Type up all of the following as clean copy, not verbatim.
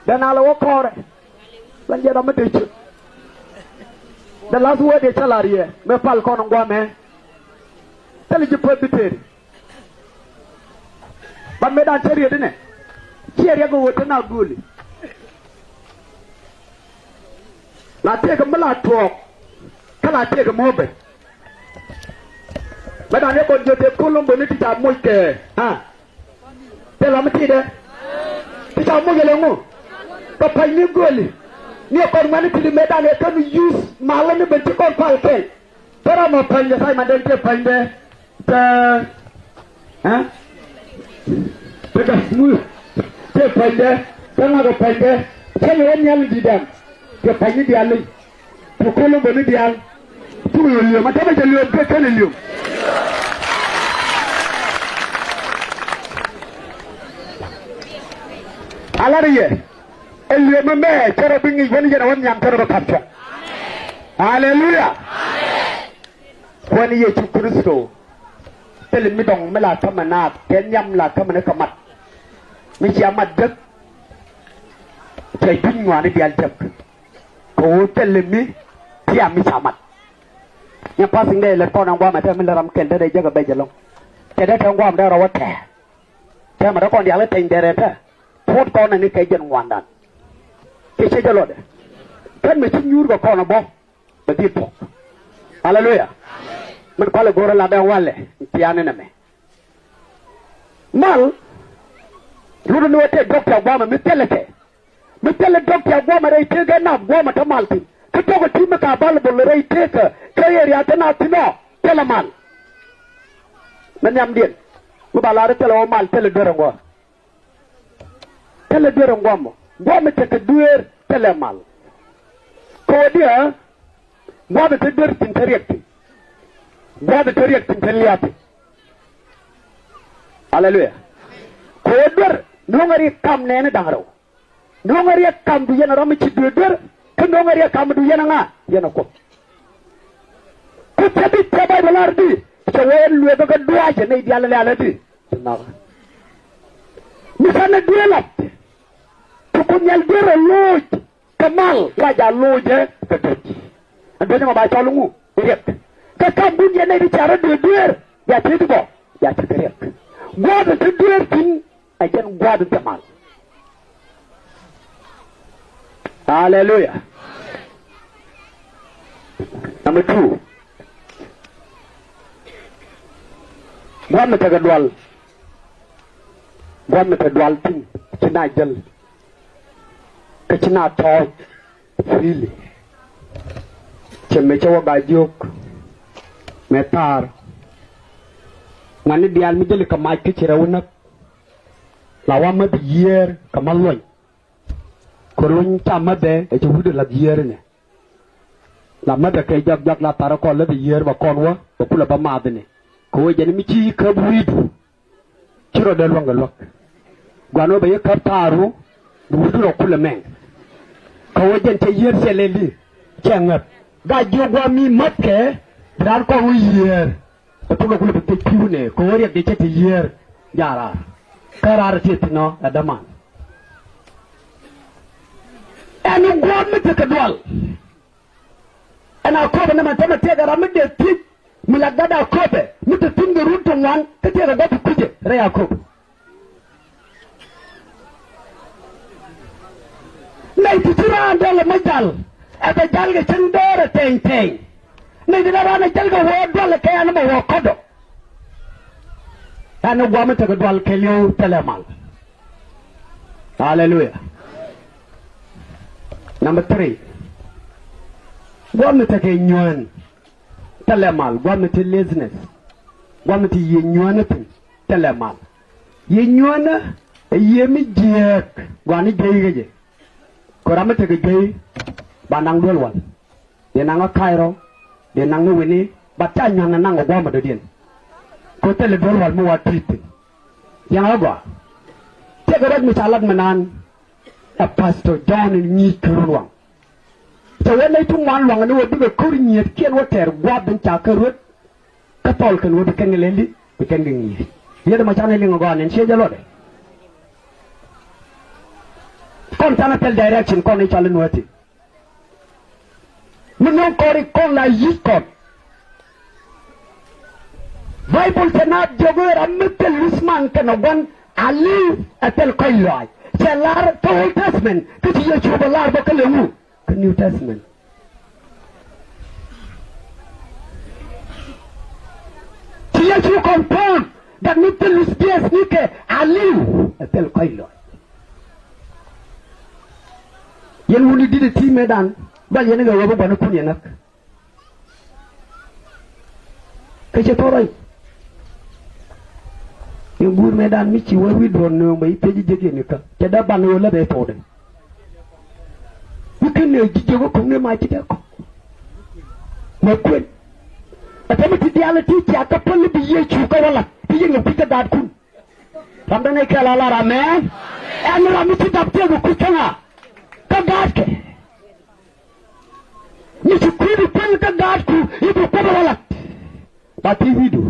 dan ala wo kore lan je dama tecc da la suwe de salarié me pal ko ngwa me tele je pobiteri ban me dan teriye dine cier ya go wote na guli la tega mala to kala tega mobe me dan e ko jote kolombo ni ti ta moike ha te la mti de ti ta mo yele ngo to pay ni goli ni ko mani ti me dan e kan use mala ni ben ti ko pal ke tara mo pay ya sai ma den te pay de te ha te ka mu te pay de kana ko pay de te yo nyal di dem te pay ni dial to kolombo ni dial tu yo yo ma ta be yo ke kan yo alariye elio meme chero bingi woni jena won nyam tero kapcha haleluya woni yesu kristo tele mi dong mela tamana ken yam la tamana kamat mi ci amat dek tay tuñ wani bial tek ko tele mi ti am mi samat nya passing day le ko na ngwa ma te mi ram ken de jaga be jalong te de ta ngwa am da rawate te ma da ko ndiale te ndere ta pot ko na ni kay jen wandan ke ce jalo de kan me ci ñuur ko na bo ba di to haleluya man ko le gora la da wale tiane na me mal lu do wote docteur gwa ma mi tele docteur gwa ma re te ga na gwa ma ta malti ko to ko timme ka bal bo re te ka kayeri ata na tino tele mal man yam dien mu bala re tele o mal tele doro ngwa tele dero ngomo ngomo te ke duer tele mal ko dia ngomo te der tin teriekti ngomo teriek tin teliati haleluya ko der nongari kam nene dangaro nongari kam du yana ram ci der ko nongari kam du yana nga yana ko tabi tabay balardi so wen luwe ga duaje ne diala la di na mi sana duelat kunyal dere loj kamal waja loje ketoti ando ma ba chalungu rek ka kam bunye ne di cara de der ya tido ya tiderek godo te der tin ajen godo kamal hallelujah number 2 gwamnati ga dwal tin kina jël kacina toy fili cheme chawa bajok metar ngani dial mi jeli kamay ki cirawna lawa ma biyer kamalloy ko luñ tamade e ci wudu la biyer ne la mada kay jag la tara ko la biyer ba konwa ba kula ba madne ko wajani mi ci kabwidu ciro del wangal wak gwano ba yakap taru wudu ro kula men ko wajen te yer seleli cengat ga jogwa mi matke dar ko yer to ko ko te piune ko wori de te yer jara karar titno adaman enu gwam te kadwal ana ko na mata te gara mi de tik mi la gada ko be mi te tinga runto wan te te ga kuje reya ko nay tira ndal majal ata jalga cendore teng nay dina rana jalga wo dol ke an mo wo kodo anu gwam te dol ke liu telemal hallelujah number 3 gwam te ke nyon telemal gwam te laziness gwam te ye nyon te telemal ye nyon ye mi jek gwani geige ko ramate ke gay banang dolwan de nanga kairo de nanga wini batanya na nanga gwama do den ko tele dolwal mo watite yang agwa te garad mi salat manan a pastor John ni kurwan to wala tu wan wang ni wodi be kur nyet ken woter gwa ben cha karut ka tol kan wodi kan leli be kan ngi yeda ma chane li ngo nen che jalo de kon tana tel direction kon ni chale nuati minon kori kon la yikot Bible tenat jogur amtel lusman kana wan ali atel koiloi selar to Old Testament kiti yechu balar bakalemu ke New Testament yechu confirm that mitel lusbies nike ali atel koiloi yen woni dide ti medan bal yen ga wobo bana kunya nak ke toray yen bur medan mi ci wawi don no may peji jege ni ka te da ban yo la be to de bu ken ne ji jego ko ne ma ci de ko ma kwen atami ti diala ti ci aka pol bi ye ci ko wala ti yen ko ta dat kun ram da ne kala la ra me en ra mi ci dab te ko tanga ka dat ke ni ci ku di pen ka dat ku ibu ko wala ba ti widu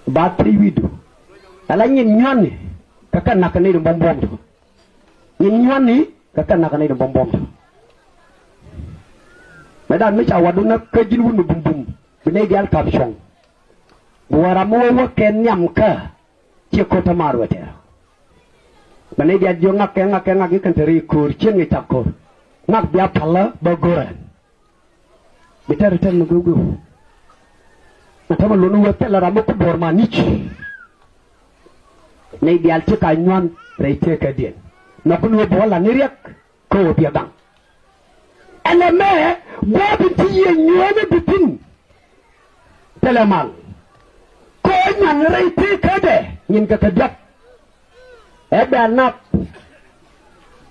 batri widu ala nyin nyoni kaka nakane do bombom to nyin nyoni kaka nakane do bombom to medan mi cha waduna ka jin wunu bumbum bine gal kapshon buwara mo wo ken nyam ka ci ko tamar wate bane dia jo ngak kan teri kur chen ngi takko ngak dia pala bagoran bitar tan gugu natama lonu wete la ramu ko borma nichi nei dial ci ka ñon reite ka den na ko no bola ni rek ko bi dang ene me bobu ti ye ñone bitin telemal ko ñan reite ka de ñin ka jot e be nak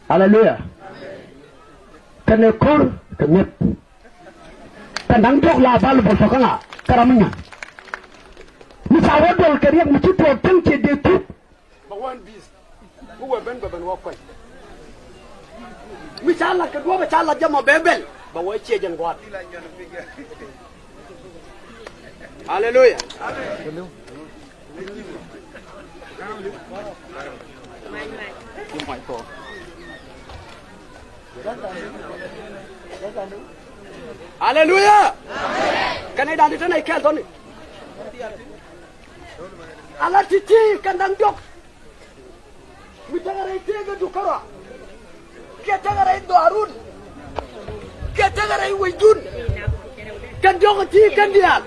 hallelujah kane kor ka ñep ka dang tok la bal bo so kana karamnya misa wadol kariyak mu ci to tanke de tout ba wan bis bu wa ben wa koy misa Allah ka do ba ta Allah jama bebel ba way ci jen gwat hallelujah hallelujah kanay dal di tanay kel toni ala titi kandang jok mi tagare tega du kara ke tagare do arun ke tagare wajun kan jok ti kan dial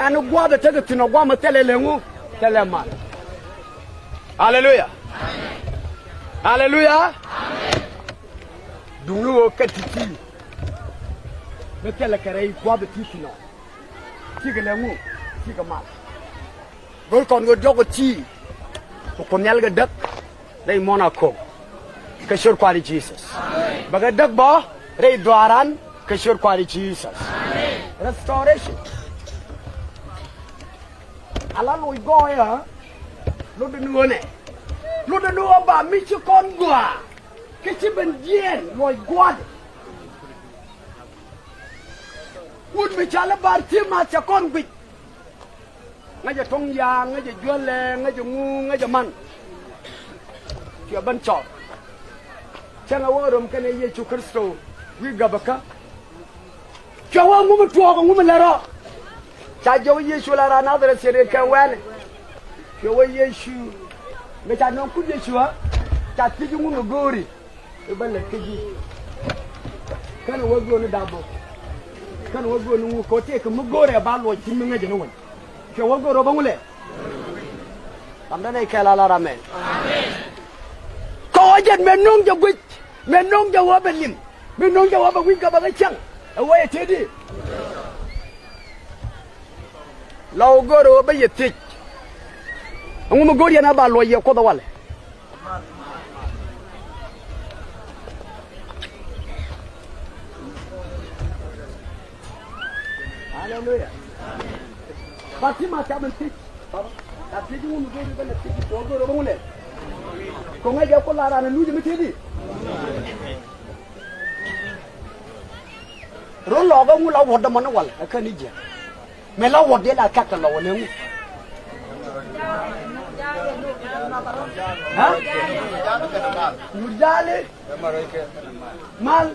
anu gwa be tega tino gwa ma telelengu telema hallelujah hallelujah dungu o katiti metela kare gwa be tino tiga lengu tiga mal gol kon go jogo ti ko nyal ga dak day monaco ke sur kwali jesus baga dak ba rey dwaran ke sur kwali jesus restoration ala lo go ya lo de ngone lo de no ba mi ci kon gwa ke ci ben dien lo gwa wud mi chala bar ti ma cha kon gwi ngaja tong ya ngaja jole ngaja ngu ngaja man kia ban chot changa worom kane Yesu Kristo wi gabaka chawa ngu mtuwa ngu mlero cha jo Yesu la ra na dere sere kan wane chawa Yesu me cha non ku Yesu ha cha ti ngu ngori e balle kiji kan wo go ni dabo kan wago nu ko te ko mugore ba lo ci mi ngaje no won ke wago ro bangule am da nay kala la ramen amen ko wajet men nong ja guj men nong ja wa belim men nong ja wa ba wi ga ba chang e waye tedi law goro ba yeti ngu mugore na ba lo ye ko da wale hallelujah Fatima chaben tik baba ta tiji wonu go be na tiji to go ro bangule ko ngaje ko la rana nuje mi tiji ro lo ga mu la wod mo na wal ka ni je me la wod de la ka ka lo ne mu ha mujale mal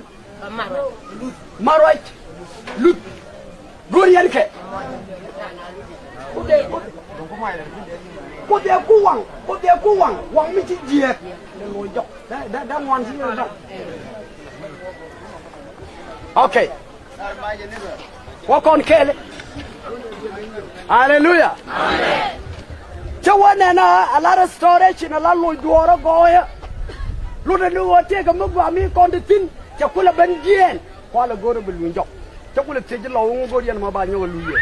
maroy lut góor yan ke ku de ku wang mi ci jeek da lo jox da ngoon ci jox okay wakon kele hallelujah amen chawana na ala storage na la lo duoro goya lu de lu wote ga magwa mi kon de tin cha kula ban jien ko la goro bu lu jox cha kula te ji lo ngo gor yan ma ba ñewal lu ye